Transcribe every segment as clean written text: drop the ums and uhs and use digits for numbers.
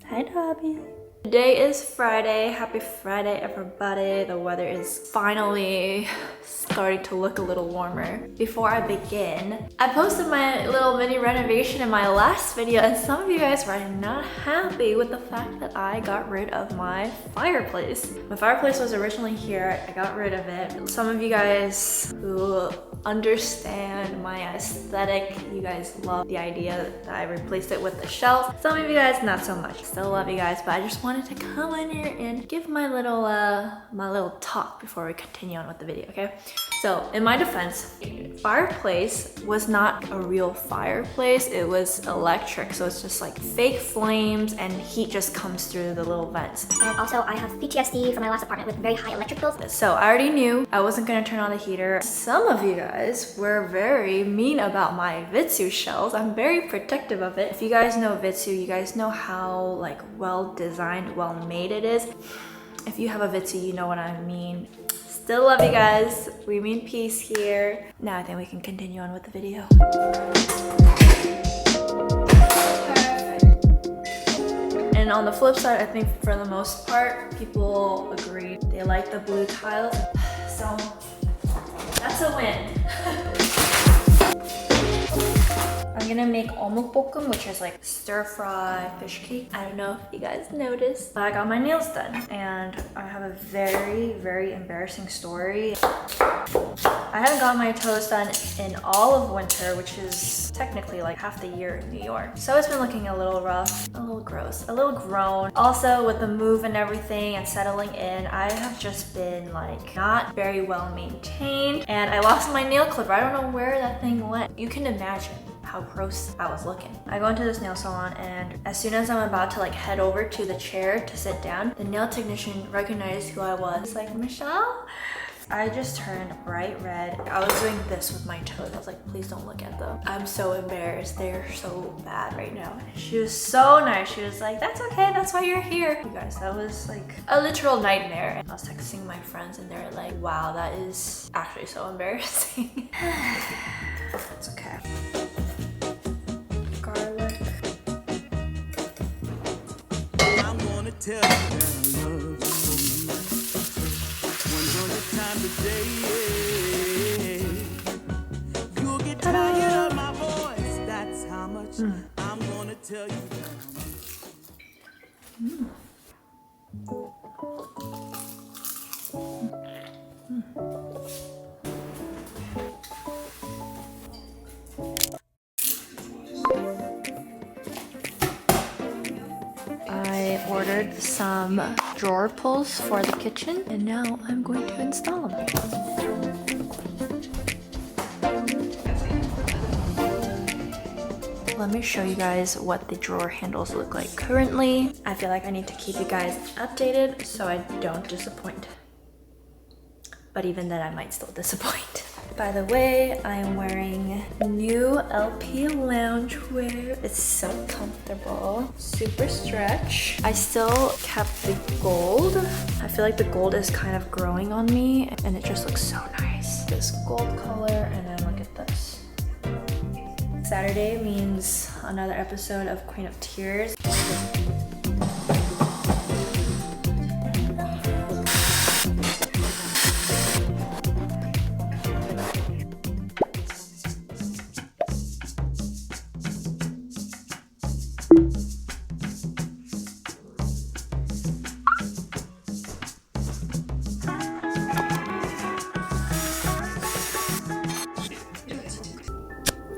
Hi, Dobby. Today is Friday. Happy Friday, everybody. The weather is finally starting to look a little warmer. Before I begin, I posted my little mini renovation in my last video, and some of you guys were not happy with the fact that I got rid of my fireplace. My fireplace was originally here. I got rid of it. Some of you guys who understand my aesthetic, you guys love the idea that I replaced it with a shelf. Some of you guys not so much. Still love you guys, but I just wanted to come in here and give my little talk before we continue on with the video, okay? So in my defense, fireplace was not a real fireplace. It was electric, so it's just like fake flames and heat just comes through the little vents. And also I have PTSD from my last apartment with very high electric bills. So I already knew I wasn't gonna turn on the heater. Some of you guys were very mean about my Vitsu shelves. I'm very protective of it. If you guys know Vitsu, you guys know how like well designed, well made it is. If you have a Vitsu, you know what I mean. Still love you guys. We mean peace here. Now I think we can continue on with the video. And on the flip side, I think for the most part, people agree. They like the blue tiles. So that's a win. I'm gonna make omukbokum, which is like stir-fry fish cake. I don't know if you guys noticed, but I got my nails done. And I have a very, very embarrassing story. I haven't got my toes done in all of winter, which is technically like half the year in New York. So it's been looking a little rough, a little gross, a little grown. Also with the move and everything and settling in, I have just been like not very well maintained. And I lost my nail clipper. I don't know where that thing went. You can imagine how gross I was looking. I go into this nail salon, and as soon as I'm about to like head over to the chair to sit down, the nail technician recognized who I was. It's like, Michelle? I just turned bright red. I was doing this with my toes. I was like, please don't look at them. I'm so embarrassed. They're so bad right now. And she was so nice. She was like, that's okay. That's why you're here. You guys, that was like a literal nightmare. I was texting my friends and they're like, wow, that is actually so embarrassing. It's okay. Garlic. I'm gonna tell you that I love you. Time today, you'll get tired of my voice. That's how much I'm gonna tell you. I ordered some drawer pulls for the kitchen, and now I'm going to install them. Let me show you guys what the drawer handles look like currently. I feel like I need to keep you guys updated so I don't disappoint. But even then, I might still disappoint. By the way, I am wearing new LP loungewear. It's so comfortable, super stretch. I still kept the gold. I feel like the gold is kind of growing on me and it just looks so nice. This gold color, and then look at this. Saturday means another episode of Queen of Tears.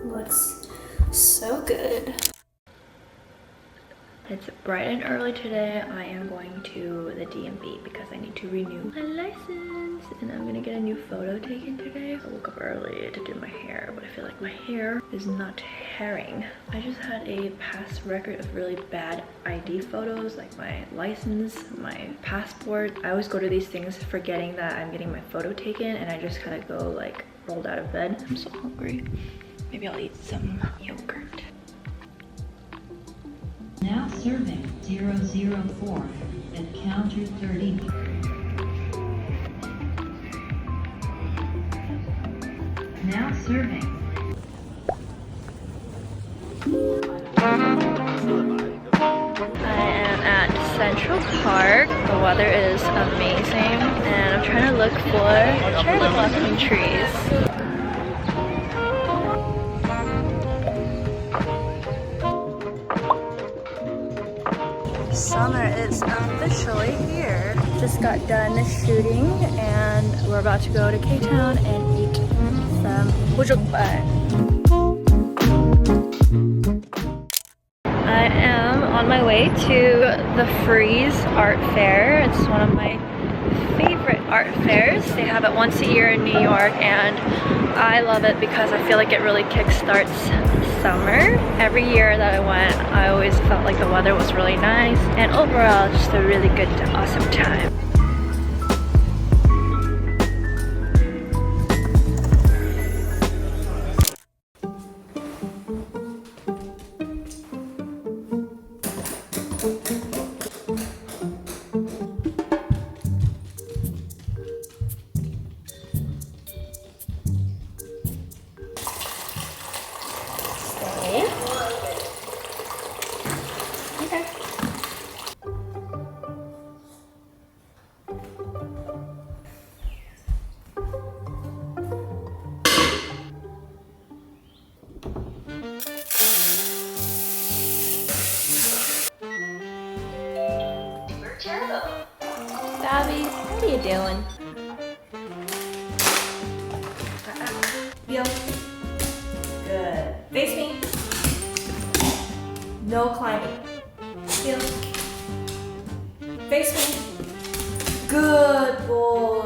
Looks so good. It's bright and early today. I am going to the DMV because I need to renew my license, and I'm gonna get a new photo taken today. I woke up early to do my hair, but I feel like my hair is not herring. I just had a past record of really bad ID photos, like my license, my passport. I always go to these things forgetting that I'm getting my photo taken, and I just kind of go like rolled out of bed. I'm so hungry. Maybe I'll eat some yogurt. Now serving 004 at counter 30. Now serving. I am Central Park. The weather is amazing, and I'm trying to look for cherry blossom trees. Summer is officially here. Just got done shooting and we're about to go to K-Town and eat some bujukbal. I am on my way to the Freeze Art Fair. It's one of my favorite art fairs. They have it once a year in New York and I love it because I feel like it really kickstarts summer. Every year that I went, I always felt like the weather was really nice and overall just a really good, awesome time. Bobby, what are you doing? Yo. Good. Face me. No climbing. Yo. Face me. Good boy.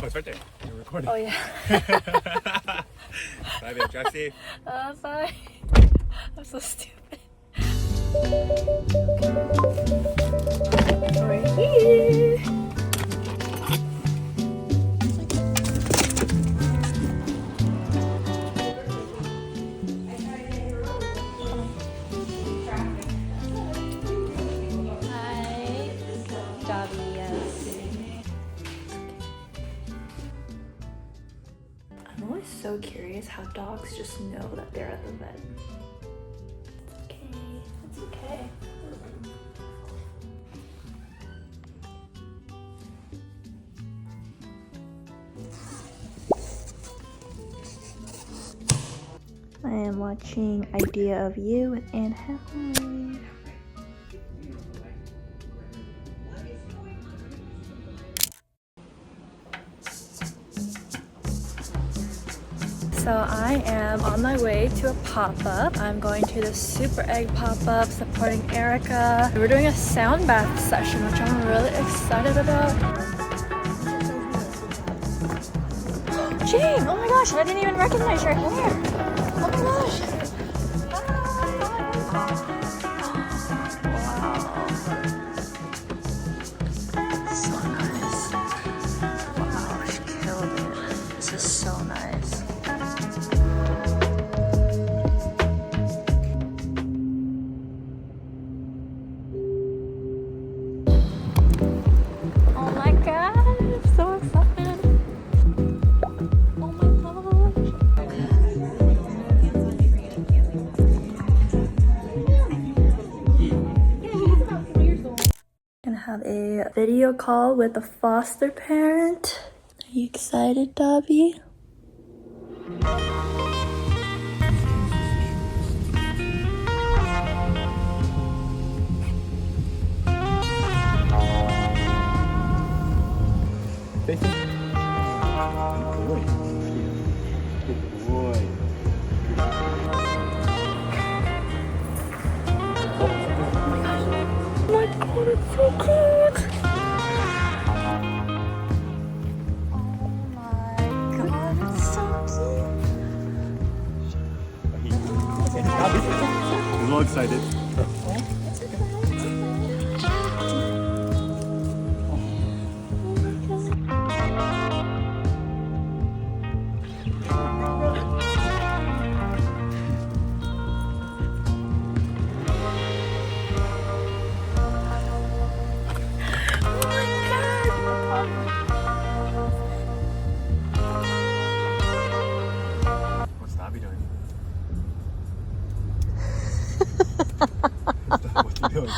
Oh, it's right there. You're recording. Oh yeah. Bye, babe. Drive safe. Bye. I'm so stupid. We're here. Hi. Dobby, yes. I'm always so curious how dogs just know that they're at the vet. It's okay. It's okay. I am watching Idea of You with Anne Hathaway. So I am on my way to a pop-up. I'm going to the Super Egg pop-up supporting Erica. We're doing a sound bath session, which I'm really excited about. Jane! Oh my gosh, I didn't even recognize your hair. Oh my gosh. Wow. So nice. Wow, she killed it. This is so nice. Oh my god, I'm so excited. Oh my gosh. Gonna have a video call with a foster parent. Are you excited, Dobby? Face me. Good boy. Good boy. Oh my god, it's so cute! Oh my god, it's so cute! little excited. What's Nabi doing? What's he doing?